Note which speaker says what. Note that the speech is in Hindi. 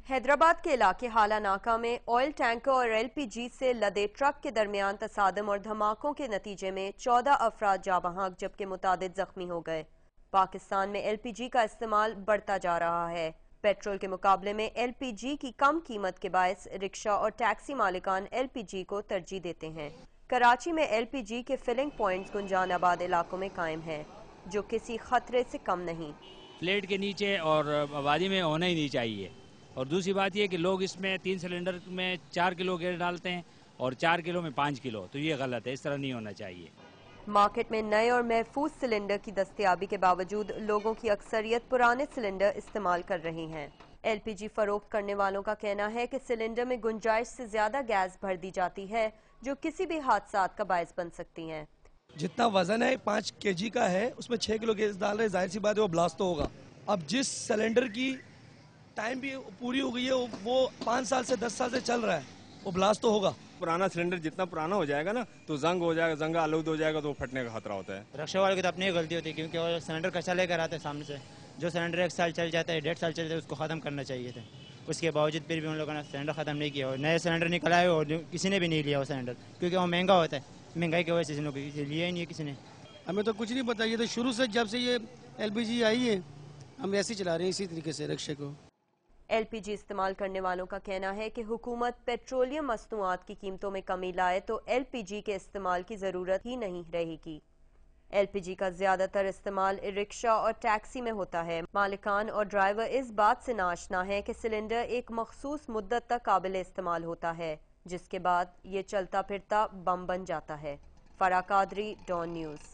Speaker 1: हैदराबाद के इलाके हाला नाका में ऑयल टैंकर और एलपीजी से लदे ट्रक के दरमियान तसादम और धमाकों के नतीजे में 14 अफराद जाँ बहक जबकि मुतादिद जख्मी हो गए। पाकिस्तान में एलपीजी का इस्तेमाल बढ़ता जा रहा है। पेट्रोल के मुकाबले में एलपीजी की कम कीमत के बायस रिक्शा और टैक्सी मालिकान एलपीजी को तरजीह देते हैं। कराची में एलपीजी के फिलिंग पॉइंट्स गुंजानाबाद इलाकों में कायम हैं, जो किसी खतरे से कम नहीं।
Speaker 2: प्लेट के नीचे और आबादी में होना ही नहीं चाहिए। और दूसरी बात यह कि लोग इसमें 3 सिलेंडर में 4 किलो गैस डालते हैं और 4 किलो में 5 किलो, तो ये गलत है, इस तरह नहीं होना चाहिए।
Speaker 1: मार्केट में नए और महफूज सिलेंडर की दस्तयाबी के बावजूद लोगों की अक्सरियत पुराने सिलेंडर इस्तेमाल कर रही हैं। एलपीजी फरोख्त करने वालों का कहना है कि सिलेंडर में गुंजाइश से ज्यादा गैस भर दी जाती है, जो किसी भी हादसात का बायस बन सकती हैं।
Speaker 3: जितना वजन है 5 केजी का है, उसमें 6 किलो गैस डाल रहे, जाहिर सी बात है वो ब्लास्ट तो होगा। अब जिस सिलेंडर की टाइम भी पूरी हो गई है, वो 5 साल से 10 साल से चल रहा है, वो ब्लास्ट तो होगा।
Speaker 4: पुराना सिलेंडर जितना पुराना हो जाएगा ना, तो जंग हो जाएगा, जंग आलूद हो जाएगा, तो फटने का खतरा होता है।
Speaker 5: रक्षा वाले की तो अपनी गलती होती है, क्योंकि वो सिलेंडर कच्चा लेकर आते हैं सामने से। जो सिलेंडर 1 साल चल जाता है, 1.5 साल चल जाता है, उसको खत्म करना चाहिए था। उसके बावजूद फिर भी उन लोगों ने सिलेंडर खत्म नहीं किया और नए सिलेंडर निकल आए और किसी ने भी नहीं लिया वो सिलेंडर, क्योंकि वो महंगा होता है। महंगाई की वजह से लिया ही नहीं है किसी ने।
Speaker 6: हमें तो कुछ नहीं पता, ये तो शुरू से जब से ये एलपीजी आई है हम ऐसे ही चला रहे हैं, इसी तरीके से रिक्शे को।
Speaker 1: एलपीजी इस्तेमाल करने वालों का कहना है कि हुकूमत पेट्रोलियम मसनूआत की कीमतों में कमी लाए तो एलपीजी के इस्तेमाल की जरूरत ही नहीं रहेगी। एलपीजी का ज्यादातर इस्तेमाल रिक्शा और टैक्सी में होता है। मालिकान और ड्राइवर इस बात से नाशना है कि सिलेंडर एक मखसूस मुद्दत तक काबिल इस्तेमाल होता है, जिसके बाद ये चलता फिरता बम बन जाता है। फरा कादरी, डॉन न्यूज़।